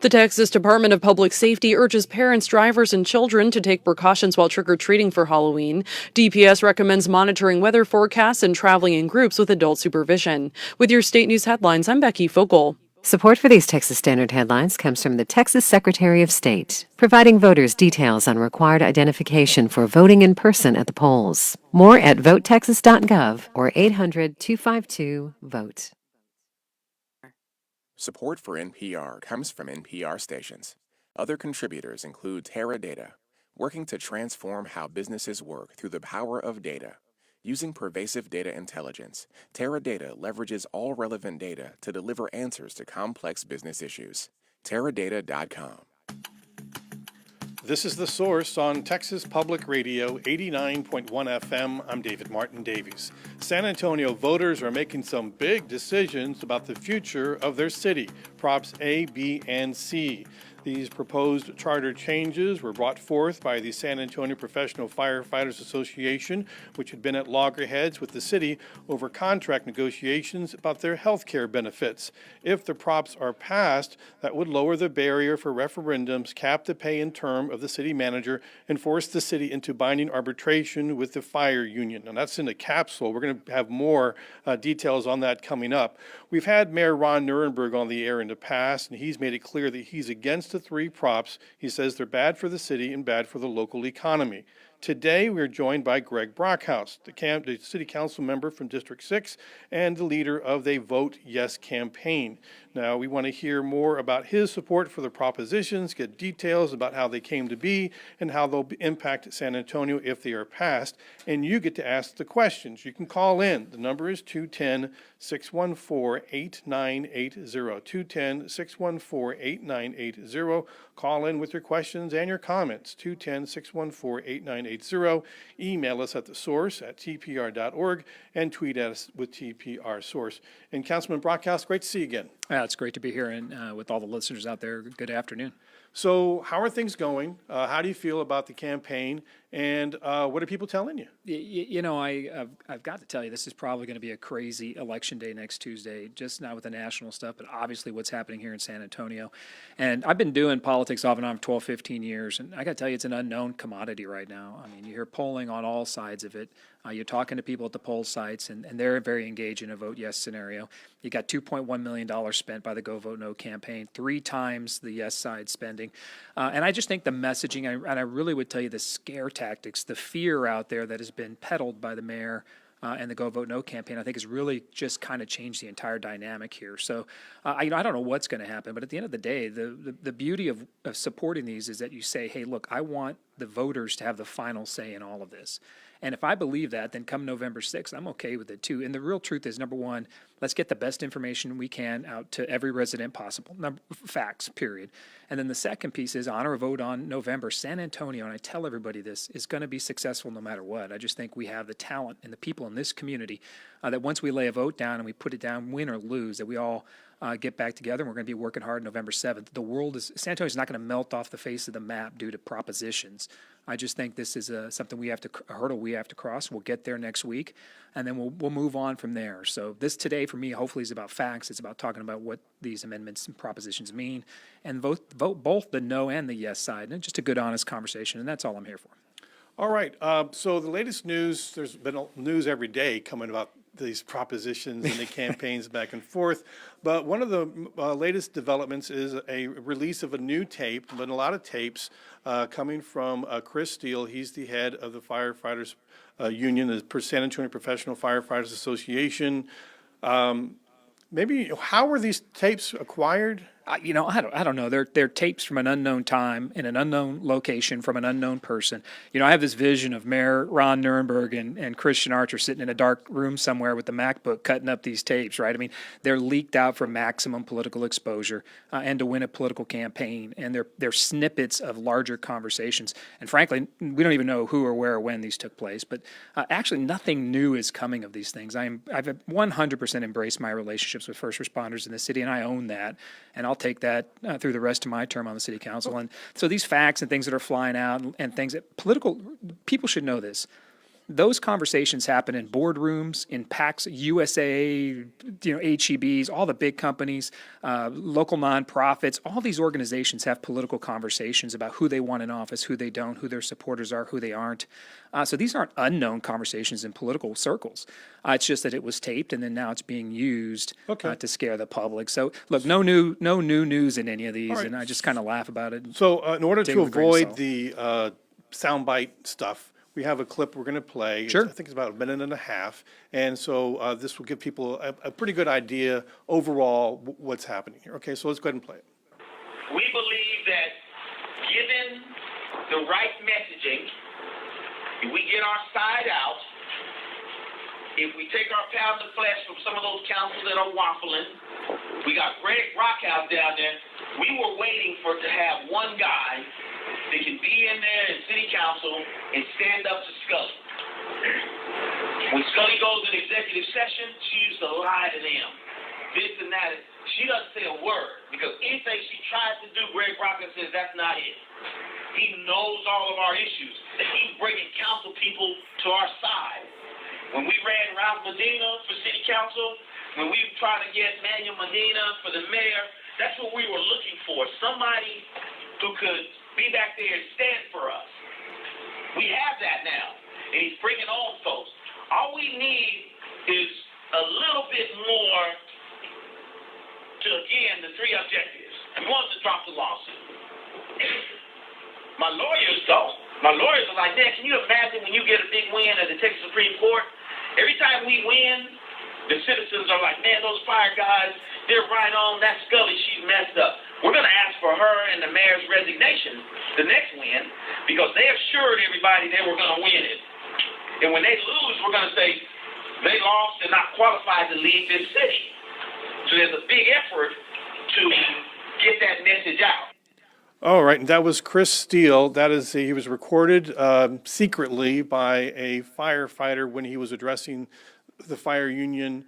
The Texas Department of Public Safety urges parents, drivers, and children to take precautions while trick-or-treating for Halloween. DPS recommends monitoring weather forecasts and traveling in groups with adult supervision. With your state news headlines, I'm Becky Fogel. Support for these Texas Standard headlines comes from the Texas Secretary of State, providing voters details on required identification for voting in person at the polls. More at votetexas.gov or 800-252-VOTE. Support for NPR comes from NPR stations. Other contributors include Teradata, working to transform how businesses work through the power of data. Using pervasive data intelligence, Teradata leverages all relevant data to deliver answers to complex business issues. Teradata.com. This is The Source on Texas Public Radio 89.1 FM. I'm David Martin Davies. San Antonio voters are making some big decisions about the future of their city. Props A, B, and C. These proposed charter changes were brought forth by the San Antonio Professional Firefighters Association, which had been at loggerheads with the city over contract negotiations about their health care benefits. If the props are passed, that would lower the barrier for referendums, cap the pay and term of the city manager, and force the city into binding arbitration with the fire union. And that's in a capsule. We're going to have more details on that coming up. We've had Mayor Ron Nirenberg on the air in the past, and he's made it clear that he's against the three props. He says they're bad for the city and bad for the local economy. Today, we're joined by Greg Brockhouse, the city council member from District 6 and the leader of the Vote Yes campaign. Now, we want to hear more about his support for the propositions, get details about how they came to be, and how they'll impact San Antonio if they are passed. And you get to ask the questions. You can call in. The number is 210-614-8980. 210-614-8980. Call in with your questions and your comments. 210-614-8980. Email us at thesource@tpr.org and tweet at us with TPR Source. And Councilman Brockhouse, great to see you again. It's great to be here and with all the listeners out there. Good afternoon. So how are things going? How do you feel about the campaign? And what are people telling you? I've got to tell you, this is probably going to be a crazy election day next Tuesday, just not with the national stuff, but obviously what's happening here in San Antonio. And I've been doing politics off and on for 12, 15 years, and I got to tell you, it's an unknown commodity right now. I mean, you hear polling on all sides of it. You're talking to people at the poll sites, and they're very engaged in a vote yes scenario. You got $2.1 million spent by the Go Vote No campaign, 3 times the yes side spending. And I just think the messaging, and I really would tell you the scare tactics, the fear out there that has been peddled by the mayor and the Go Vote No campaign, I think has really just kind of changed the entire dynamic here. So, I don't know what's going to happen, but at the end of the day, the beauty of supporting these is that you say, hey, look, I want the voters to have the final say in all of this. And if I believe that, then come November 6th, I'm okay with it too. And the real truth is, number one, let's get the best information we can out to every resident possible. Facts, period. And then the second piece is honor a vote on November. San Antonio, and I tell everybody this, is going to be successful no matter what. I just think we have the talent and the people in this community that once we lay a vote down and we put it down, win or lose, that we all get back together, and we're going to be working hard November 7th. San Antonio's not going to melt off the face of the map due to propositions. I just think this is something a hurdle we have to cross. We'll get there next week, and then we'll move on from there. So this today for me hopefully is about facts. It's about talking about what these amendments and propositions mean, and vote both the no and the yes side, and just a good, honest conversation, and that's all I'm here for. All right. So the latest news, there's been news every day coming about these propositions and the campaigns back and forth. But one of the latest developments is a release of a new tape, but a lot of tapes coming from Chris Steele. He's the head of the firefighters union, the San Antonio Professional Firefighters Association. Maybe how were these tapes acquired? I don't know. They're tapes from an unknown time in an unknown location from an unknown person. I have this vision of Mayor Ron Nirenberg and Christian Archer sitting in a dark room somewhere with the MacBook cutting up these tapes, right? I mean, they're leaked out for maximum political exposure and to win a political campaign, and they're snippets of larger conversations. And frankly, we don't even know who or where or when these took place. But actually, nothing new is coming of these things. I've 100% embraced my relationships with first responders in the city, and I own that. And I'll take that through the rest of my term on the city council. And so these facts and things that are flying out and things that people should know this. those conversations happen in boardrooms, in PACs, USA, HEBs, all the big companies, local nonprofits. All these organizations have political conversations about who they want in office, who they don't, who their supporters are, who they aren't. So these aren't unknown conversations in political circles. It's just that it was taped, and then now it's being used to scare the public. So look, no new news in any of these, and I just kind of laugh about it. So in order to avoid the soundbite stuff, we have a clip we're going to play. Sure. I think it's about a minute and a half. And so this will give people a pretty good idea overall what's happening here. Okay, so let's go ahead and play it. We believe that given the right messaging, if we get our side out, if we take our pound of flesh from some of those councils that are waffling, we got Greg Brockhouse down there. We were waiting to have one guy that can be in there in city council and stand up to Scully. When Scully goes in executive session, she used to lie to them. This and that. She doesn't say a word because anything she tries to do, Greg Brockhouse says that's not it. He knows all of our issues. He's bringing council people to our side. When we ran Ralph Medina for city council, when we tried to get Manuel Medina for the mayor, that's what we were looking for. Somebody who could be back there and stand for us. We have that now, and he's bringing on folks. All we need is a little bit more to, again, the three objectives. We want to drop the lawsuit. My lawyers are like, man, can you imagine when you get a big win at the Texas Supreme Court? Every time we win, the citizens are like, man, those fire guys, they're right on. That Scully, she's messed up. We're going to ask for her and the mayor's resignation the next win because they assured everybody they were going to win it. And when they lose, we're going to say they lost and not qualified to lead this city. So there's a big effort to get that message out. All right, and that was Chris Steele. He was recorded secretly by a firefighter when he was addressing the fire union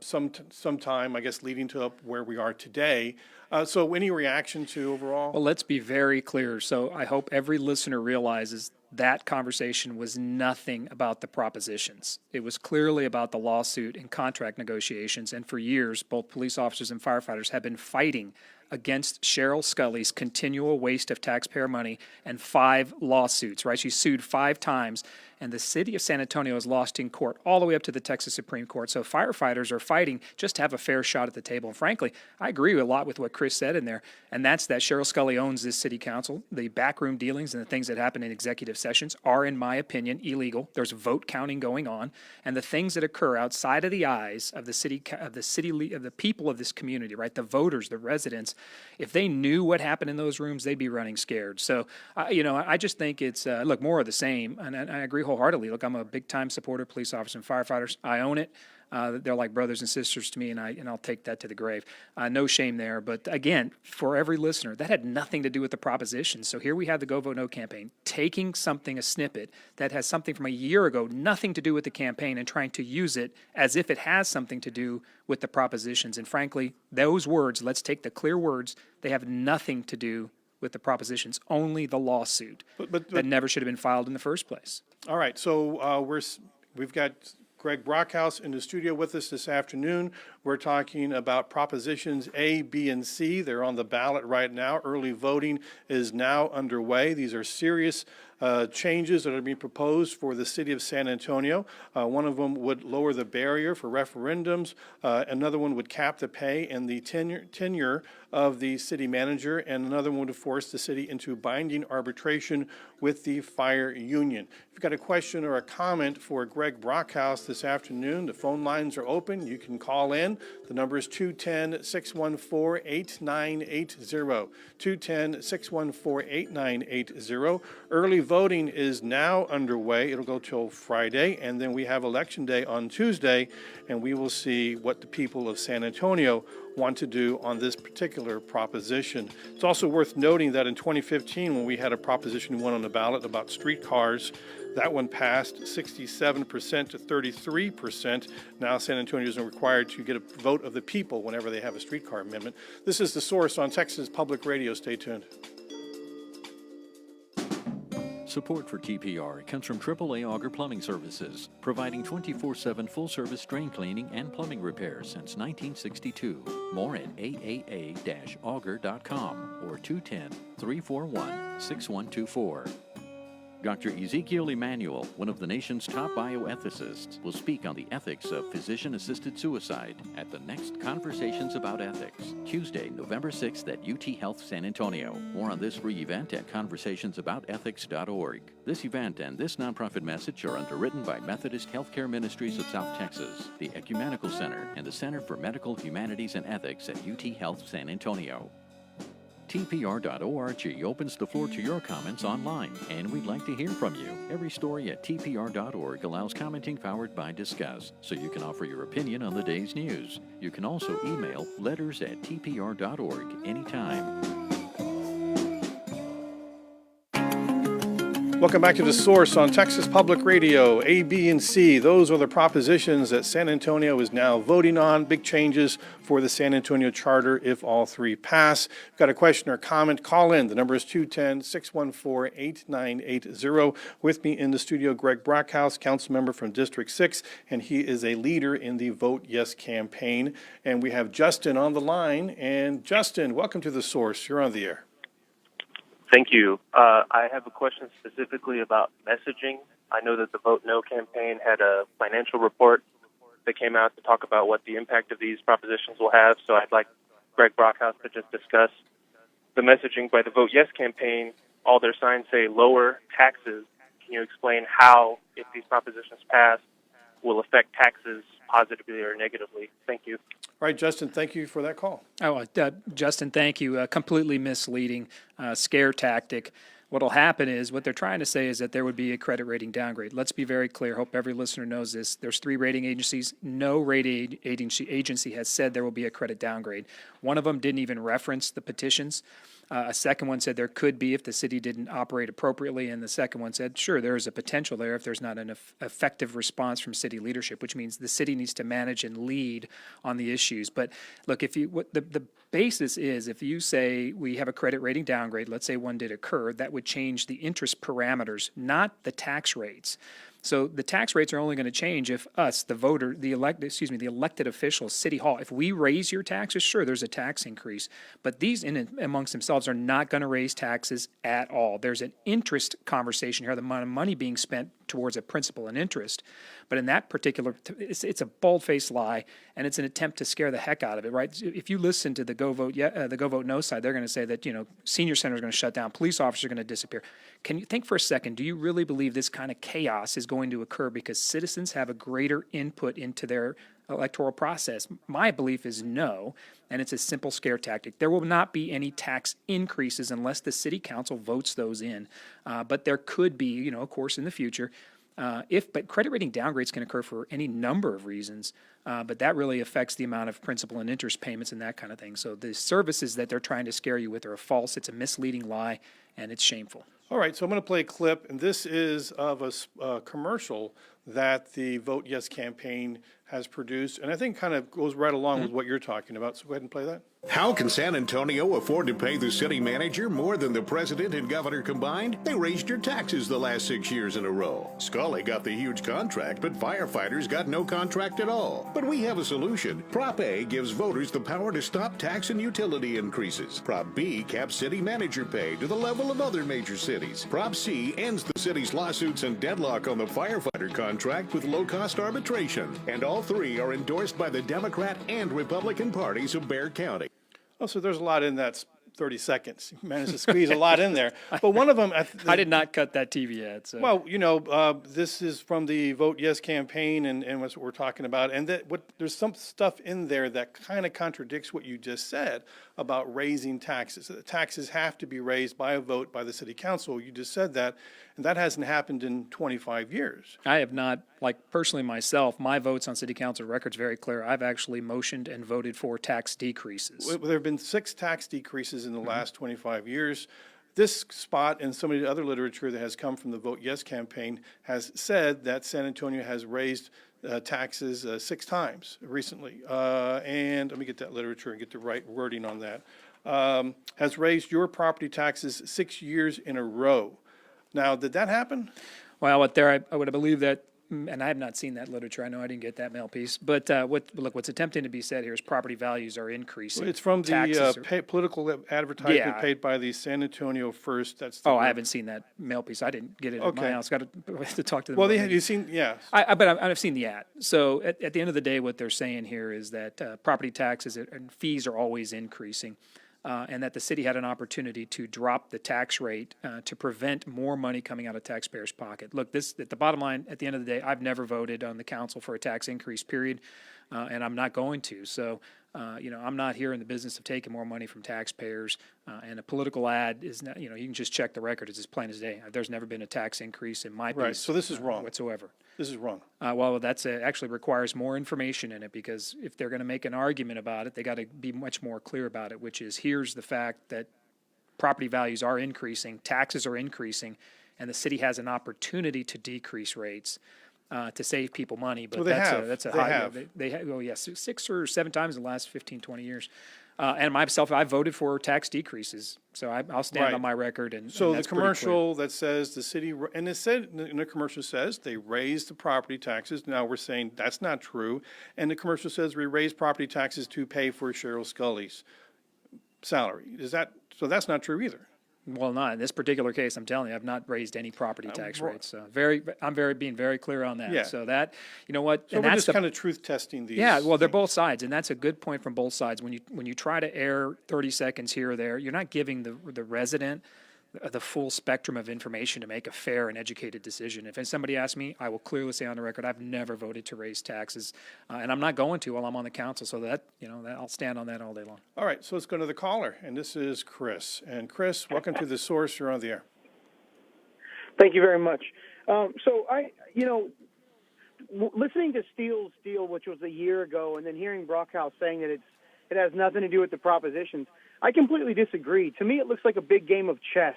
sometime, I guess, leading to where we are today. So any reaction to overall? Well, let's be very clear. So I hope every listener realizes that conversation was nothing about the propositions. It was clearly about the lawsuit and contract negotiations. And for years, both police officers and firefighters have been fighting against Cheryl Scully's continual waste of taxpayer money and 5 lawsuits, right? She sued 5 times, and the city of San Antonio has lost in court all the way up to the Texas Supreme Court. So firefighters are fighting just to have a fair shot at the table. And frankly, I agree a lot with what Chris said in there, and that's that Cheryl Scully owns this city council. The backroom dealings and the things that happen in executive sessions are, in my opinion, illegal. There's vote counting going on, and the things that occur outside of the eyes of the people of this community, right? The voters, the residents. If they knew what happened in those rooms, they'd be running scared. So, I just think it's, more of the same. And I agree wholeheartedly. Look, I'm a big-time supporter of police officers and firefighters. I own it. They're like brothers and sisters to me, and I'll take that to the grave. No shame there. But again, for every listener, that had nothing to do with the proposition. So here we have the Go Vote No campaign taking a snippet that has something from a year ago, nothing to do with the campaign, and trying to use it as if it has something to do with the propositions. And frankly, those words, let's take the clear words, they have nothing to do with the propositions, only the lawsuit that never should have been filed in the first place. All right, so we've got Greg Brockhouse in the studio with us this afternoon. We're talking about propositions A, B, and C. They're on the ballot right now. Early voting is now underway. These are serious changes that are being proposed for the city of San Antonio. One of them would lower the barrier for referendums. Another one would cap the pay and the tenure of the city manager, and another one would force the city into binding arbitration with the fire union. If you've got a question or a comment for Greg Brockhouse this afternoon, the phone lines are open. You can call in. The number is 210-614-8980. 210-614-8980. Early voting is now underway. It'll go till Friday, and then we have Election Day on Tuesday, and we will see what the people of San Antonio want to do on this particular proposition. It's also worth noting that in 2015, when we had a proposition we went on the ballot about streetcars, that one passed 67% to 33%. Now San Antonio isn't required to get a vote of the people whenever they have a streetcar amendment. This is The Source on Texas Public Radio. Stay tuned. Support for TPR comes from AAA Auger Plumbing Services, providing 24/7 full-service drain cleaning and plumbing repairs since 1962. More at aaa-auger.com or 210-341-6124. Dr. Ezekiel Emanuel, one of the nation's top bioethicists, will speak on the ethics of physician-assisted suicide at the next Conversations About Ethics, Tuesday, November 6th at UT Health San Antonio. More on this free event at conversationsaboutethics.org. This event and this nonprofit message are underwritten by Methodist Healthcare Ministries of South Texas, the Ecumenical Center, and the Center for Medical Humanities and Ethics at UT Health San Antonio. TPR.org opens the floor to your comments online, and we'd like to hear from you. Every story at TPR.org allows commenting powered by Discuss, so you can offer your opinion on the day's news. You can also email letters@TPR.org anytime. Welcome back to The Source on Texas Public Radio. A, B, and C, those are the propositions that San Antonio is now voting on. Big changes for the San Antonio Charter if all three pass. If you've got a question or comment, call in. The number is 210-614-8980. With me in the studio, Greg Brockhouse, council member from District 6, and he is a leader in the Vote Yes campaign. And we have Justin on the line. And Justin, welcome to The Source. You're on the air. Thank you. I have a question specifically about messaging. I know that the Vote No campaign had a financial report that came out to talk about what the impact of these propositions will have. So I'd like Greg Brockhouse to just discuss the messaging by the Vote Yes campaign. All their signs say lower taxes. Can you explain how, if these propositions pass, will affect taxes positively or negatively? Thank you. All right, Justin, thank you for that call. Justin, thank you. Completely misleading, scare tactic. What'll happen is, what they're trying to say is that there would be a credit rating downgrade. Let's be very clear. Hope every listener knows this. There's 3 rating agencies. No rating agency has said there will be a credit downgrade. One of them didn't even reference the petitions. A second one said there could be if the city didn't operate appropriately, and the second one said, sure, there is a potential there if there's not an effective response from city leadership, which means the city needs to manage and lead on the issues. But look, if you the basis is, if you say we have a credit rating downgrade, let's say one did occur, that would change the interest parameters, not the tax rates. So the tax rates are only going to change if us, the voter, the elected officials, City Hall, if we raise your taxes, sure, there's a tax increase. But these amongst themselves are not going to raise taxes at all. There's an interest conversation here, the amount of money being spent towards a principal and interest. But in that particular, it's a bald-faced lie, and it's an attempt to scare the heck out of it, right? If you listen to the Go Vote No side, they're going to say that, senior center is going to shut down, police officers are going to disappear. Can you think for a second, do you really believe this kind of chaos is going to occur because citizens have a greater input into their electoral process? My belief is no, and it's a simple scare tactic. There will not be any tax increases unless the city council votes those in. But there could be, of course, in the future. But credit rating downgrades can occur for any number of reasons, but that really affects the amount of principal and interest payments and that kind of thing. So the services that they're trying to scare you with are false. It's a misleading lie, and it's shameful. All right, so I'm going to play a clip, and this is of a commercial that the Vote Yes campaign has produced, and I think kind of goes right along with what you're talking about. So go ahead and play that. How can San Antonio afford to pay the city manager more than the president and governor combined? They raised your taxes the last 6 years in a row. Scully got the huge contract, but firefighters got no contract at all. But we have a solution. Prop A gives voters the power to stop tax and utility increases. Prop B caps city manager pay to the level of other major cities. Prop C ends the city's lawsuits and deadlock on the firefighter contract with low-cost arbitration. And all 3 are endorsed by the Democrat and Republican parties of Bexar County. Oh, so there's a lot in that 30 seconds. You managed to squeeze a lot in there. But one of them... I did not cut that TV ad. So. Well, this is from the Vote Yes campaign, and that's what we're talking about. And there's some stuff in there that kind of contradicts what you just said about raising taxes. The taxes have to be raised by a vote by the city council. You just said that, and that hasn't happened in 25 years. I have not, personally myself, my votes on city council record's very clear. I've actually motioned and voted for tax decreases. Well, there have been 6 tax decreases in the last 25 years. This spot and some of the other literature that has come from the Vote Yes campaign has said that San Antonio has raised taxes 6 times recently. And let me get that literature and get the right wording on that. Has raised your property taxes 6 years in a row. Now, did that happen? Well, I would believe that, and I have not seen that literature. I know I didn't get that mail piece, but what's attempting to be said here is property values are increasing. It's from the Taxes are- political advertisement Yeah. paid by the San Antonio First. That's the Oh, I group. haven't seen that mail piece. I didn't get it at Okay. my house. Got to talk to them. Well, about have it. you seen? Yeah. But I've seen the ad. So at the end of the day, what they're saying here is that property taxes and fees are always increasing, and that the city had an opportunity to drop the tax rate to prevent more money coming out of taxpayers' pocket. Look, at the bottom line, at the end of the day, I've never voted on the council for a tax increase, period, and I'm not going to. So, I'm not here in the business of taking more money from taxpayers, and a political ad is not, you can just check the record. It's as plain as day. There's never been a tax increase in my Right. piece, So this is wrong. whatsoever. This is wrong. Well, that's actually requires more information in it, because if they're going to make an argument about it, they got to be much more clear about it, which is here's the fact that property values are increasing, taxes are increasing, and the city has an opportunity to decrease rates to save people money. But Well, they have. that's a They high. have. They have. Oh, yes, 6 or 7 times in the last 15, 20 years. And myself, I voted for tax decreases, so I'll stand Right. on my record. And So and the that's pretty clear. commercial that says the city, and it said in the commercial says they raised the property taxes. Now we're saying that's not true. And the commercial says we raised property taxes to pay for Cheryl Scully's salary. So that's not true either. Well, not in this particular case. I'm telling you, I've not raised any property tax right. rates. So I'm being very clear on that. Yeah. So that, you know what, So and we're that's just kind of truth testing these. yeah. Well, they're both sides, and that's a good point from both sides. When you try to air 30 seconds here or there, you're not giving the resident the full spectrum of information to make a fair and educated decision. If somebody asks me, I will clearly say on the record, I've never voted to raise taxes, and I'm not going to while I'm on the council. So that I'll stand on that all day long. All right, so let's go to the caller, and this is Chris. And Chris, welcome to The Source. You're on the air. Thank you very much. So listening to Steele's deal, which was a year ago, and then hearing Brockhouse saying that it has nothing to do with the propositions, I completely disagree. To me, it looks like a big game of chess,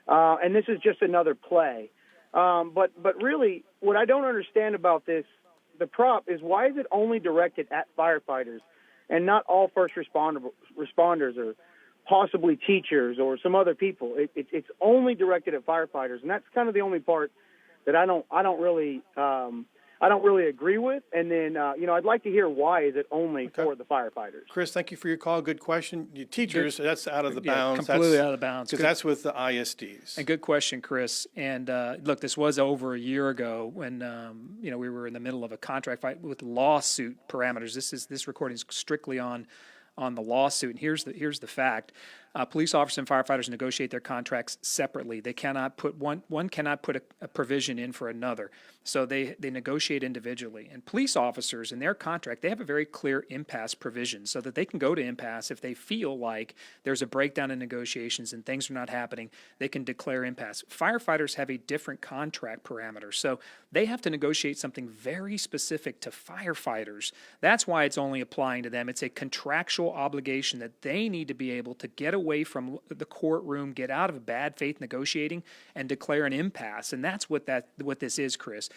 and this is just another play. But really, what I don't understand about this, the prop, is why is it only directed at firefighters and not all first responders or possibly teachers or some other people? It's only directed at firefighters, and that's kind of the only part that I don't really agree with. And then I'd like to hear why is it only for the firefighters. Chris, thank you for your call. Good question. You teachers, that's out of the bounds. Completely out of the bounds. Because that's with the ISDs. And good question, Chris. And look, this was over a year ago when we were in the middle of a contract fight with lawsuit parameters. This recording is strictly on the lawsuit. And here's the fact. Police officers and firefighters negotiate their contracts separately. They cannot put one cannot put a provision in for another. So they negotiate individually. And police officers in their contract, they have a very clear impasse provision so that they can go to impasse if they feel like there's a breakdown in negotiations and things are not happening. They can declare impasse. Firefighters have a different contract parameter. So they have to negotiate something very specific to firefighters. That's why it's only applying to them. It's a contractual obligation that they need to be able to get away from the courtroom, get out of bad faith negotiating, and declare an impasse. And that's what this is, Chris.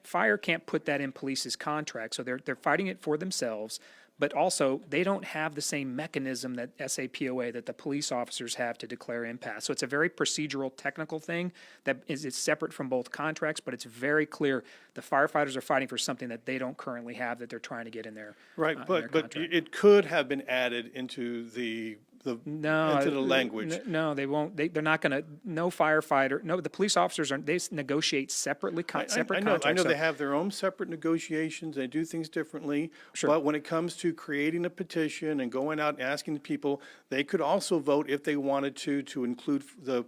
Fire can't put that in police's contract, so they're fighting it for themselves. But also, they don't have the same mechanism that SAPOA, that the police officers have to declare impasse. So it's a very procedural, technical thing that it's separate from both contracts, but it's very clear the firefighters are fighting for something that they don't currently have that they're trying to get in their Right, in their but contract. it could have been added into the language. No, they won't. They're not going to. No firefighter. No, the police officers they negotiate separately. Separate contracts. I know So- they have their own separate negotiations. They do things differently. Sure. But when it comes to creating a petition and going out and asking the people, they could also vote if they wanted to include the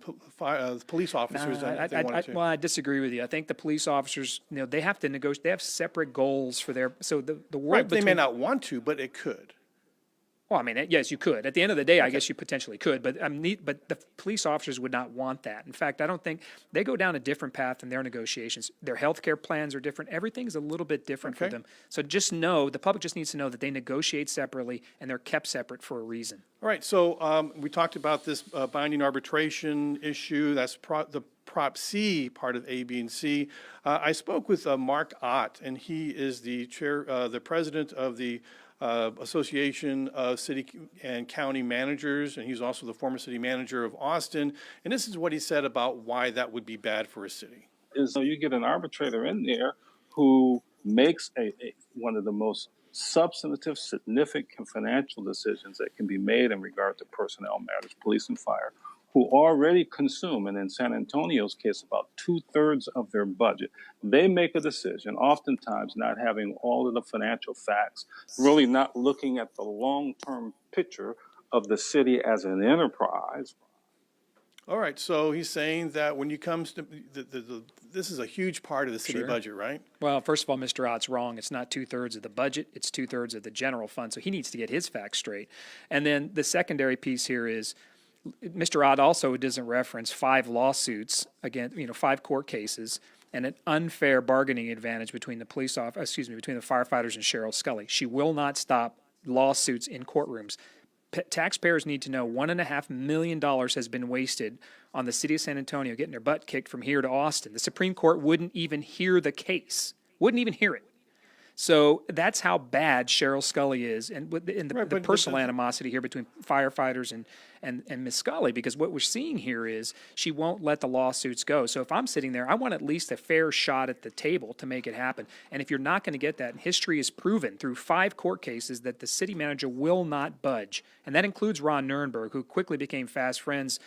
police officers. if they wanted to. Well, I disagree with you. I think the police officers, they have to negotiate. They have separate goals for their. So the world Right, they may between. not want to, but it could. Well, I mean, yes, you could. At the end of the day, I guess you potentially could, but but the police officers would not want that. In fact, I don't think they go down a different path in their negotiations. Their health care plans are different. Everything's a little bit different for Okay. them. So the public just needs to know that they negotiate separately and they're kept separate for a reason. All right, so we talked about this binding arbitration issue. That's the Prop C part of A, B, and C. I spoke with Mark Ott, and he is the president of the Association of City and County Managers, and he's also the former city manager of Austin. And this is what he said about why that would be bad for a city. So you get an arbitrator in there who makes one of the most substantive, significant financial decisions that can be made in regard to personnel matters, police and fire, who already consume, and in San Antonio's case, about 2/3 of their budget. They make a decision, oftentimes not having all of the financial facts, really not looking at the long-term picture of the city as an enterprise. All right, so he's saying that when it comes to this is a huge part of the city Sure. budget, right? Well, first of all, Mr. Ott's wrong. It's not 2/3 of the budget. It's 2/3 of the general fund. So he needs to get his facts straight. And then the secondary piece here is Mr. Ott also doesn't reference 5 lawsuits against, 5 court cases and an unfair bargaining advantage between the between the firefighters and Cheryl Scully. She will not stop lawsuits in courtrooms. Taxpayers need to know $1.5 million has been wasted on the city of San Antonio getting their butt kicked from here to Austin. The Supreme Court wouldn't even hear the case, wouldn't even hear it. So that's how bad Cheryl Scully is, and the personal animosity here between firefighters and Ms. Scully, because what we're seeing here is she won't let the lawsuits go. So if I'm sitting there, I want at least a fair shot at the table to make it happen. And if you're not going to get that, and history has proven through 5 court cases that the city manager will not budge, and that includes Ron Nirenberg, who quickly became fast friends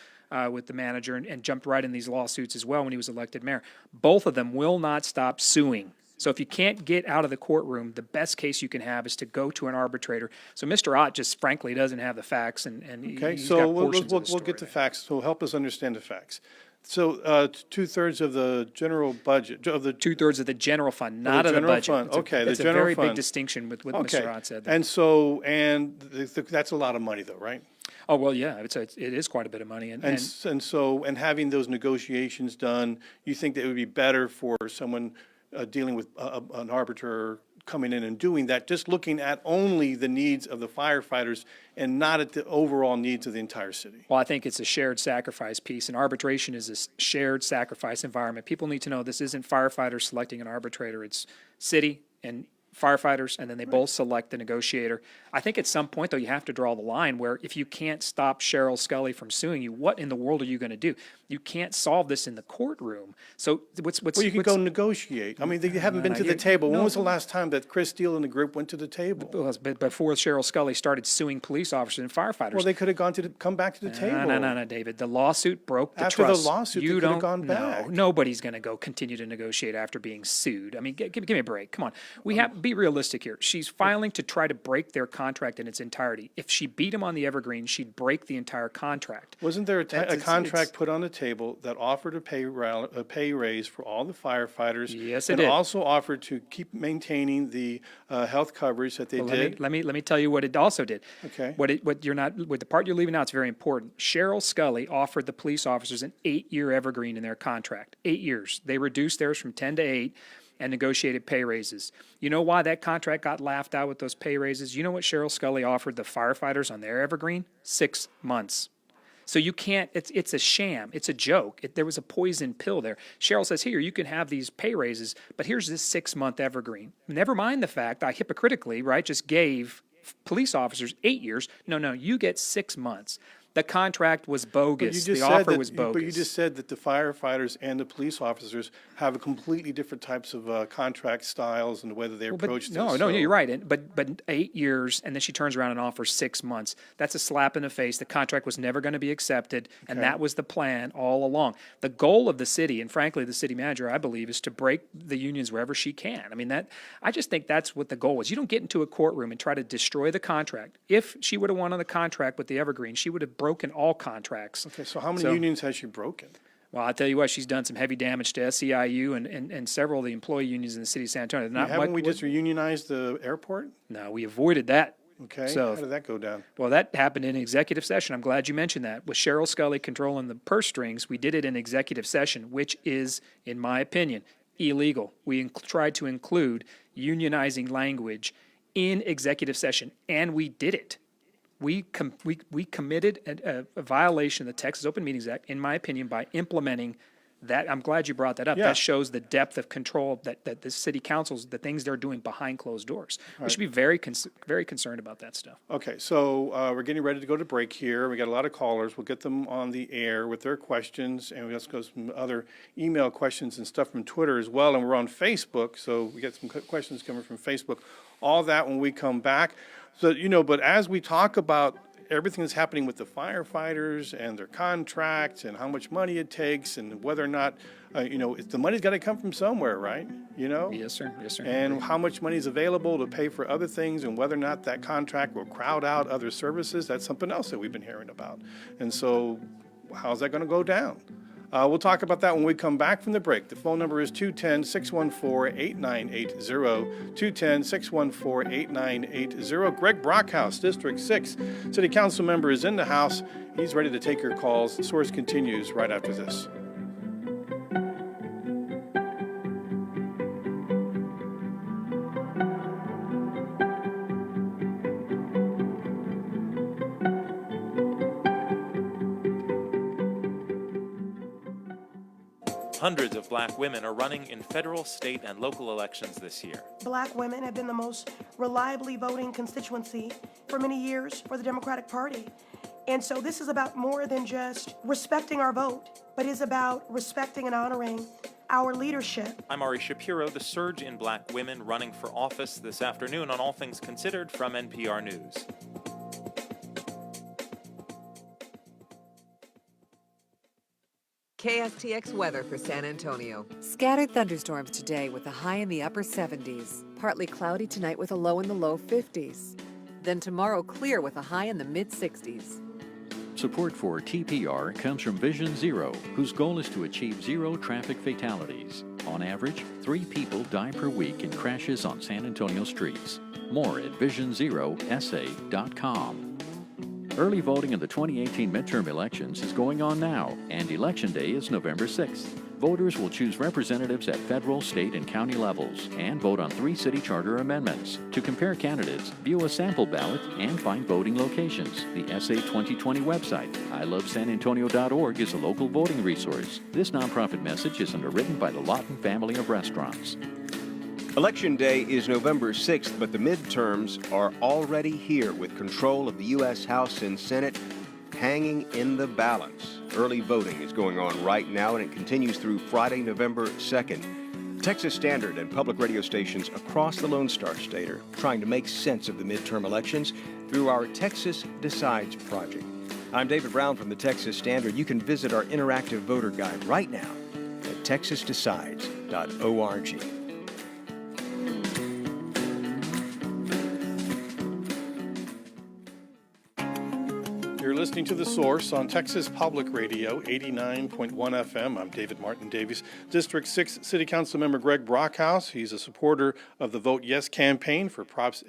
with the manager and jumped right in these lawsuits as well when he was elected mayor. Both of them will not stop suing. So if you can't get out of the courtroom, the best case you can have is to go to an arbitrator. So Mr. Ott just frankly doesn't have the facts, and Okay, he's so got we'll portions of the get to story. facts. So help us understand the facts. So 2/3 of the general budget of the 2/3 of the general fund, not of the general budget. fund. It's Okay, the it's general a very fund. big distinction with what Okay, Mr. Ott said there. and so that's a lot of money, though, right? Oh well, yeah, it is quite a bit of money, and And having those negotiations done, you think that it would be better for someone dealing with an arbiter coming in and doing that, just looking at only the needs of the firefighters and not at the overall needs of the entire city? Well, I think it's a shared sacrifice piece, and arbitration is a shared sacrifice environment. People need to know this isn't firefighters selecting an arbitrator. It's city and firefighters, and then they both select the negotiator. I think at some point, though, you have to draw the line where if you can't stop Cheryl Scully from suing you, what in the world are you going to do? You can't solve this in the courtroom. So Well, you can go negotiate. I mean, they haven't been to the table. When was the last time that Chris Steele and the group went to the table? But before Cheryl Scully started suing police officers and firefighters. Well, they could have come back to the table. No, David. The lawsuit broke the After trust. the lawsuit, they you could have don't gone back. No, nobody's going to go continue to negotiate after being sued. I mean, give me a break. Come on. We have be realistic here. She's filing to try to break their contract in its entirety. If she beat him on the evergreen, she'd break the entire contract. Wasn't there a It's- contract put on the table that offered a pay raise for all the firefighters? Yes, it and did. also offered to keep maintaining the health coverage that they Well, did. Let me tell you what it also did. Okay. What the part you're leaving out is very important. Cheryl Scully offered the police officers an 8-year evergreen in their contract. 8 years. They reduced theirs from 10 to 8 and negotiated pay raises. You know why that contract got laughed out with those pay raises? You know what Cheryl Scully offered the firefighters on their evergreen? 6 months. So you can't, it's a sham. It's a joke. There was a poison pill there. Cheryl says, here, you can have these pay raises, but here's this 6-month evergreen. Never mind the fact I hypocritically, right, just gave police officers 8 years. No, you get 6 months. The contract was bogus. The offer was bogus. But you just said that the firefighters and the police officers have a completely different types of contract styles and the way that they approach this. No, so- you're right. But 8 years, and then she turns around and offers 6 months. That's a slap in the face. The contract was never going to be accepted, and that was the plan all along. The goal of the city, and frankly, the city manager, I believe, is to break the unions wherever she can. I mean, I just think that's what the goal was. You don't get into a courtroom and try to destroy the contract. If she would have won on the contract with the evergreen, she would have broken all contracts. Okay, so how many unions has she broken? Well, I'll tell you what, she's done some heavy damage to SEIU and several of the employee unions in the city of San Antonio. Haven't we just reunionized the airport? No, we avoided that. Okay, So- how did that go down? Well, that happened in executive session. I'm glad you mentioned that. With Cheryl Scully controlling the purse strings, we did it in executive session, which is, in my opinion, illegal. We tried to include unionizing language in executive session, and we did it. We committed a violation of the Texas Open Meetings Act, in my opinion, by implementing That, I'm glad you brought that up. Yeah. That shows the depth of control that the city councils, the things they're doing behind closed doors. We should be very concerned about that stuff. Okay, so we're getting ready to go to break here. We got a lot of callers. We'll get them on the air with their questions, and we also got some other email questions and stuff from Twitter as well. And we're on Facebook, so we get some questions coming from Facebook. All that when we come back. So, but as we talk about everything that's happening with the firefighters and their contracts and how much money it takes and whether or not, the money's got to come from somewhere, right? Yes, sir. Yes, sir. And how much money is available to pay for other things and whether or not that contract will crowd out other services, that's something else that we've been hearing about. And so how's that going to go down? We'll talk about that when we come back from the break. The phone number is 210-614-8980, 210-614-8980. Greg Brockhouse, District 6 City Council member, is in the house. He's ready to take your calls. The Source continues right after this. Hundreds of black women are running in federal, state, and local elections this year. Black women have been the most reliably voting constituency for many years for the Democratic Party. And so this is about more than just respecting our vote, but is about respecting and honoring our leadership. I'm Ari Shapiro. The surge in black women running for office this afternoon on All Things Considered from NPR News. KSTX weather for San Antonio. Scattered thunderstorms today with a high in the upper 70s. Partly cloudy tonight with a low in the low 50s. Then tomorrow clear with a high in the mid 60s. Support for TPR comes from Vision Zero, whose goal is to achieve zero traffic fatalities. On average, 3 people die per week in crashes on San Antonio streets. More at visionzerosa.com. Early voting in the 2018 midterm elections is going on now, and Election Day is November 6th. Voters will choose representatives at federal, state, and county levels and vote on 3 city charter amendments. To compare candidates, view a sample ballot, and find voting locations. The SA 2020 website, ilovesanantonio.org, is a local voting resource. This nonprofit message is underwritten by the Lawton family of restaurants. Election Day is November 6th, but the midterms are already here with control of the U.S. House and Senate hanging in the balance. Early voting is going on right now, and it continues through Friday, November 2nd. Texas Standard and public radio stations across the Lone Star State are trying to make sense of the midterm elections through our Texas Decides project. I'm David Brown from the Texas Standard. You can visit our interactive voter guide right now at texasdecides.org. You're listening to The Source on Texas Public Radio, 89.1 FM. I'm David Martin Davies. District 6 City Council member Greg Brockhouse. He's a supporter of the Vote Yes campaign for Props